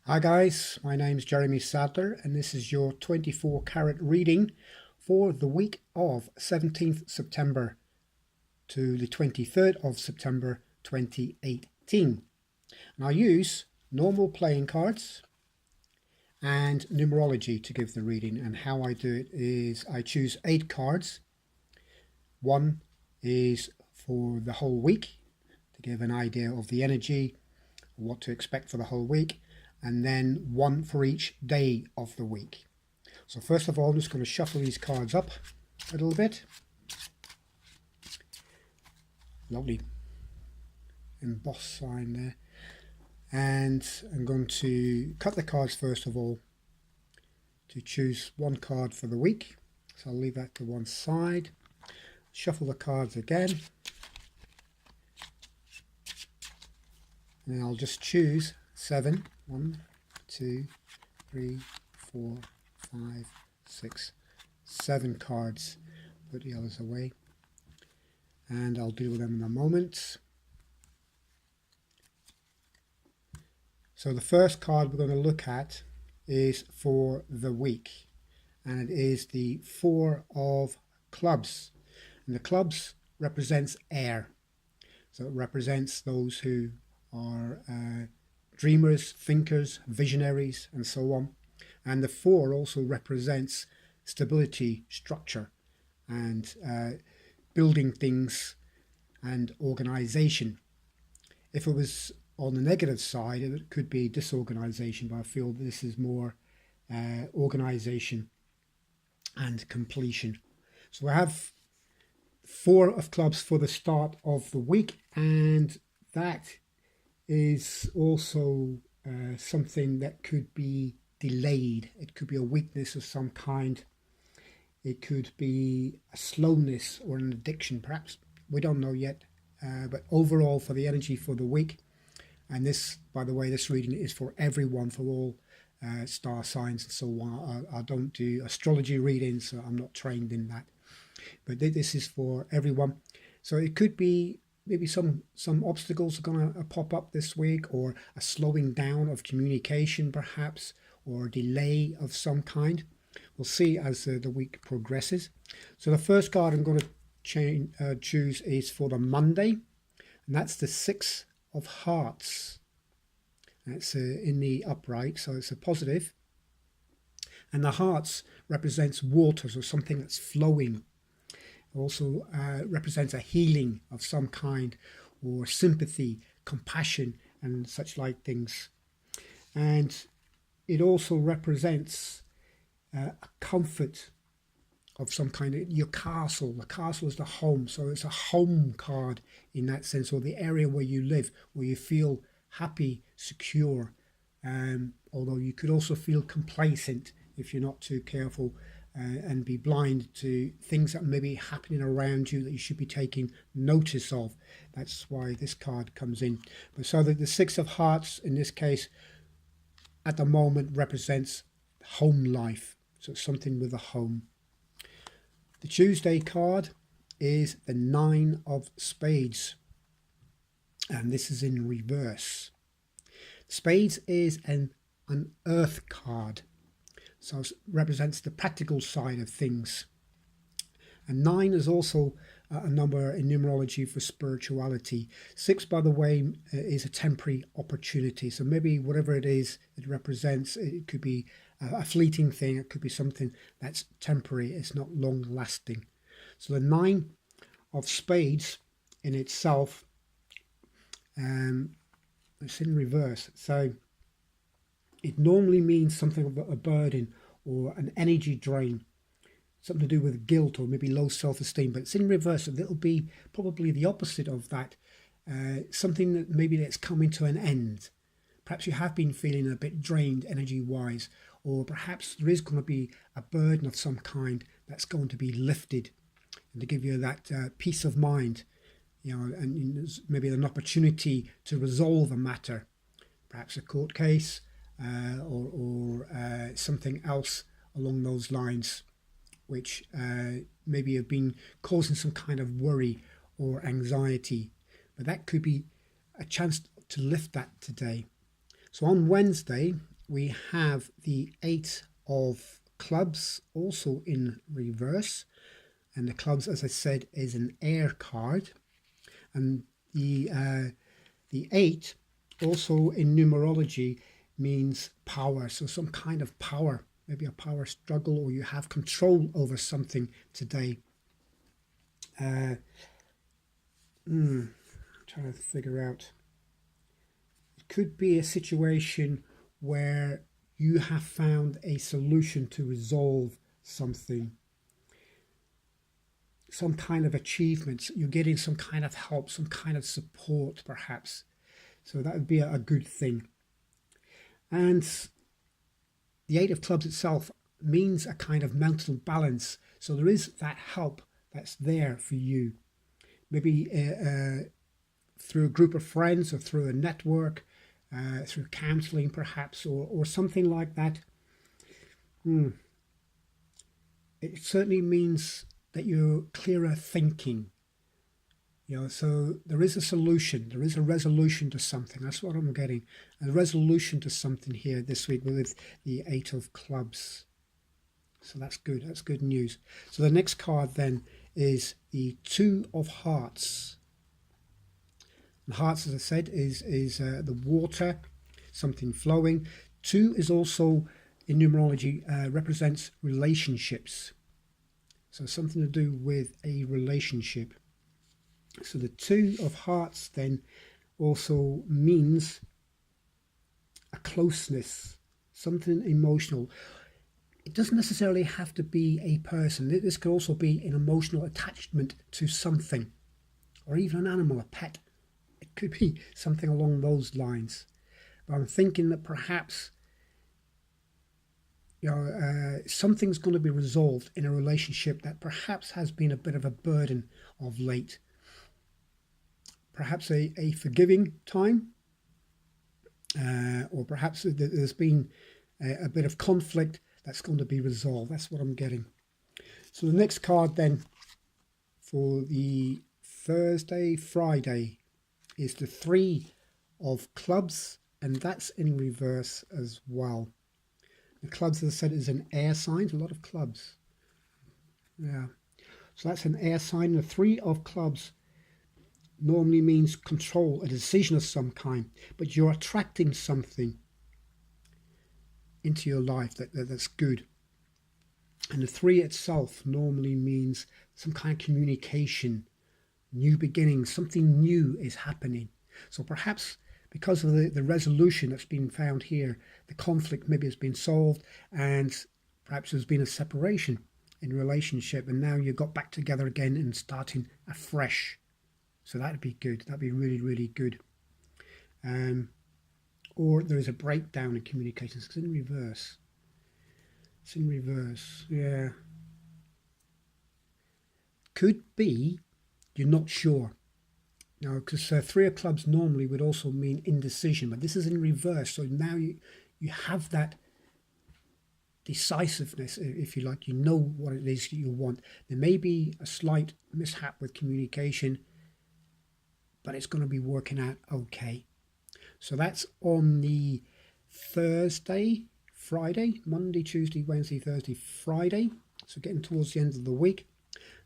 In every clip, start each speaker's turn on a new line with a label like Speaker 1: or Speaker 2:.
Speaker 1: Hi guys, my name's Jeremy Sadler and this is your 24 carat reading for the week of 17th September to the 23rd of September 2018. And I use normal playing cards and numerology to give the reading, and how I do it is I choose 8 cards. One is for the whole week to give an idea of the energy, what to expect for the whole week, and then one for each day of the week. So first of all, I'm just going to shuffle these cards up a little bit. Lovely embossed sign there. And I'm going to cut the cards first of all to choose one card for the week. So I'll leave that to one side. Shuffle the cards again. And I'll just choose 7. 1, 2, 3, 4, 5, 6, 7 cards. Put the others away. And I'll deal with them in a moment. So the first card we're going to look at is for the week. And it is the 4 of clubs. And the clubs represents air. So it represents those who are dreamers, thinkers, visionaries, and so on. And the 4 also represents stability, structure, and building things and organization. If it was on the negative side, it could be disorganization, but I feel this is more organization and completion. So I have 4 of clubs for the start of the week, and that is also something that could be delayed. It could be a weakness of some kind. It could be a slowness or an addiction, perhaps. We don't know yet. But overall, for the energy for the week, and this, by the way, this reading is for everyone, for all star signs and so on. I don't do astrology readings, so I'm not trained in that. But this is for everyone. So it could be maybe some obstacles are going to pop up this week, or a slowing down of communication perhaps, or a delay of some kind. We'll see as the week progresses. So the first card I'm going to choose is for the Monday, and that's the 6 of Hearts. That's in the upright, so it's a positive. And the hearts represents water, so something that's flowing. Also represents a healing of some kind, or sympathy, compassion, and such like things. And it also represents a comfort of some kind. Your castle, the castle is the home, so it's a home card in that sense, or the area where you live, where you feel happy, secure. Although you could also feel complacent if you're not too careful, and be blind to things that may be happening around you that you should be taking notice of. That's why this card comes in. But so the 6 of Hearts in this case at the moment represents home life, so it's something with a home. The Tuesday card is the 9 of Spades, and this is in reverse. Spades is an earth card, so it represents the practical side of things. And 9 is also a number in numerology for spirituality. 6, by the way, is a temporary opportunity. So maybe whatever it is it represents, it could be a fleeting thing. It could be something that's temporary. It's not long lasting. So the 9 of Spades in itself, it's in reverse. So it normally means something of a burden or an energy drain, something to do with guilt or maybe low self-esteem, but it's in reverse, and it'll be probably the opposite of that. Something that maybe that's coming to an end. Perhaps you have been feeling a bit drained energy-wise, or perhaps there is going to be a burden of some kind that's going to be lifted, and to give you that peace of mind, and maybe an opportunity to resolve a matter, perhaps a court case, or something else along those lines, which maybe have been causing some kind of worry or anxiety. But that could be a chance to lift that today. So on Wednesday, we have the Eight of Clubs also in reverse. And the clubs, as I said, is an air card. And the eight also in numerology means power. So some kind of power, maybe a power struggle, or you have control over something today. I'm trying to figure out. It could be a situation where you have found a solution to resolve something, some kind of achievements. You're getting some kind of help, some kind of support, perhaps. So that would be a good thing. And the Eight of Clubs itself means a kind of mental balance. So there is that help that's there for you. Maybe through a group of friends or through a network, through counseling perhaps, or something like that. It certainly means that you're clearer thinking. So there is a solution, there is a resolution to something. That's what I'm getting. A resolution to something here this week with the Eight of Clubs. So that's good. That's good news. So the next card then is the Two of Hearts. And hearts, as I said, is the water, something flowing. Two is also, in numerology, represents relationships. So something to do with a relationship. So the Two of Hearts then also means a closeness, something emotional. It doesn't necessarily have to be a person. This could also be an emotional attachment to something, or even an animal, a pet. It could be something along those lines. But I'm thinking that perhaps something's going to be resolved in a relationship that perhaps has been a bit of a burden of late. Perhaps a forgiving time, or perhaps there's been a bit of conflict that's going to be resolved. That's what I'm getting. So the next card then for the Friday is the Three of Clubs, and that's in reverse as well. The clubs, as I said, is an air sign. A lot of clubs. Yeah. So that's an air sign. The Three of Clubs normally means control, a decision of some kind, but you're attracting something into your life that's good. And the three itself normally means some kind of communication, new beginnings, something new is happening. So perhaps because of the resolution that's been found here, the conflict maybe has been solved, and perhaps there's been a separation in a relationship, and now you got back together again and starting afresh. So that'd be good. That'd be really, really good. Or there is a breakdown in communications. It's in reverse. It's in reverse. Yeah. Could be you're not sure. Now, because Three of Clubs normally would also mean indecision, but this is in reverse. So now you have that decisiveness, if you like. You know what it is you want. There may be a slight mishap with communication, but it's going to be working out okay. So that's on the Thursday, Friday, Monday, Tuesday, Wednesday, Thursday, Friday. So getting towards the end of the week.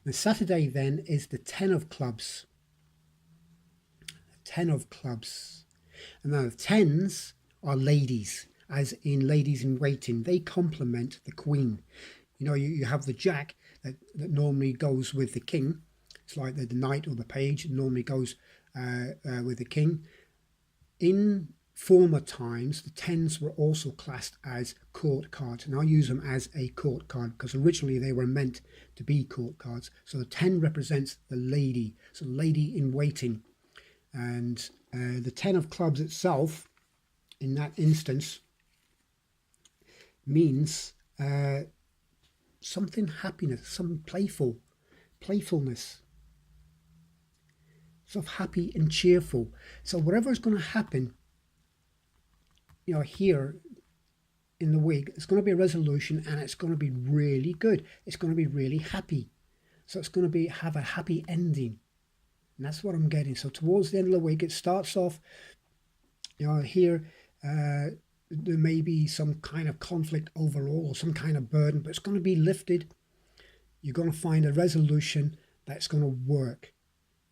Speaker 1: The Saturday then is the Ten of Clubs. Ten of Clubs. And now the tens are ladies, as in ladies in waiting. They complement the Queen. You have the Jack that normally goes with the King. It's like the Knight or the Page normally goes with the King. In former times, the tens were also classed as court cards, and I use them as a court card because originally they were meant to be court cards. So the 10 represents the lady, so lady in waiting. And the 10 of Clubs itself, in that instance, means something happiness, some playfulness. So happy and cheerful. So whatever is going to happen, here in the week, it's going to be a resolution, and it's going to be really good. It's going to be really happy. So it's going to have a happy ending. And that's what I'm getting. So towards the end of the week, it starts off, here, there may be some kind of conflict overall or some kind of burden, but it's going to be lifted. You're going to find a resolution that's going to work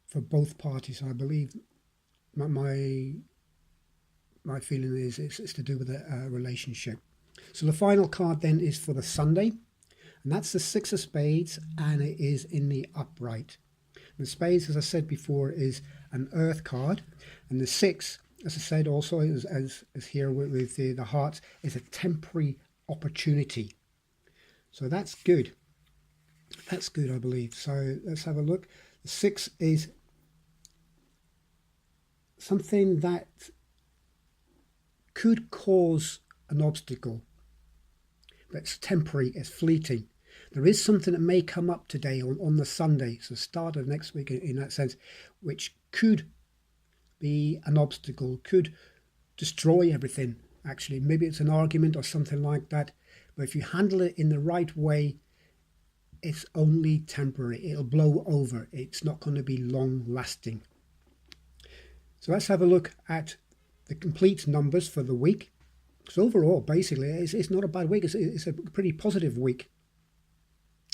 Speaker 1: for both parties. I believe my feeling is it's to do with a relationship. So the final card then is for the Sunday, and that's the Six of Spades, and it is in the upright. And the Spades, as I said before, is an earth card, and the Six, as I said also, as here with the hearts, is a temporary opportunity. So that's good. That's good, I believe. So let's have a look. The Six is something that could cause an obstacle, but it's temporary, it's fleeting. There is something that may come up today on the Sunday, so start of next week in that sense, which could be an obstacle, could destroy everything, actually. Maybe it's an argument or something like that, but if you handle it in the right way, it's only temporary. It'll blow over. It's not going to be long lasting. So let's have a look at the complete numbers for the week. So overall, basically, it's not a bad week. It's a pretty positive week.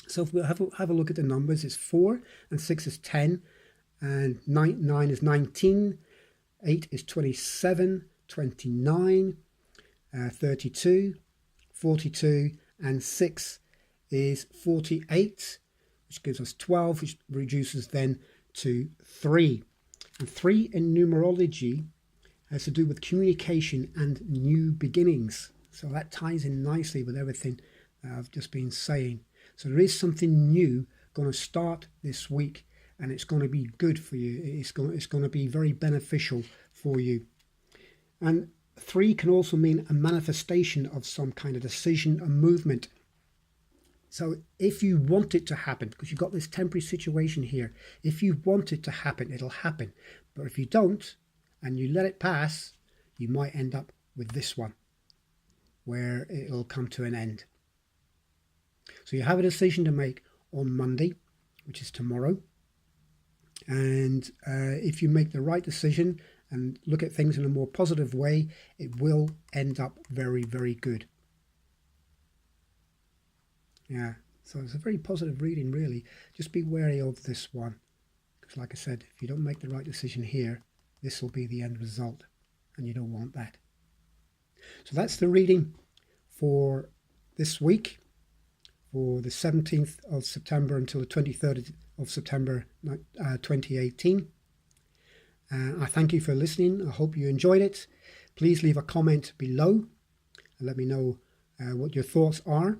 Speaker 1: So if we have a look at the numbers, it's 4 and 6 is 10, and 9 is 19, 8 is 27, 29, 32, 42, and 6 is 48, which gives us 12, which reduces then to 3. And 3 in numerology has to do with communication and new beginnings. So that ties in nicely with everything I've just been saying. So there is something new going to start this week, and it's going to be good for you. It's going to be very beneficial for you. And 3 can also mean a manifestation of some kind of decision, a movement. So if you want it to happen, because you've got this temporary situation here, if you want it to happen, it'll happen. But if you don't, and you let it pass, you might end up with this one, where it'll come to an end. So you have a decision to make on Monday, which is tomorrow. And if you make the right decision and look at things in a more positive way, it will end up very, very good. Yeah, so it's a very positive reading, really. Just be wary of this one, because like I said, if you don't make the right decision here, this will be the end result, and you don't want that. So that's the reading for this week, for the 17th of September until the 23rd of September 2018. I thank you for listening. I hope you enjoyed it. Please leave a comment below and let me know what your thoughts are.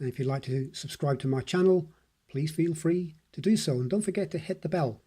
Speaker 1: And if you'd like to subscribe to my channel, please feel free to do so. And don't forget to hit the bell.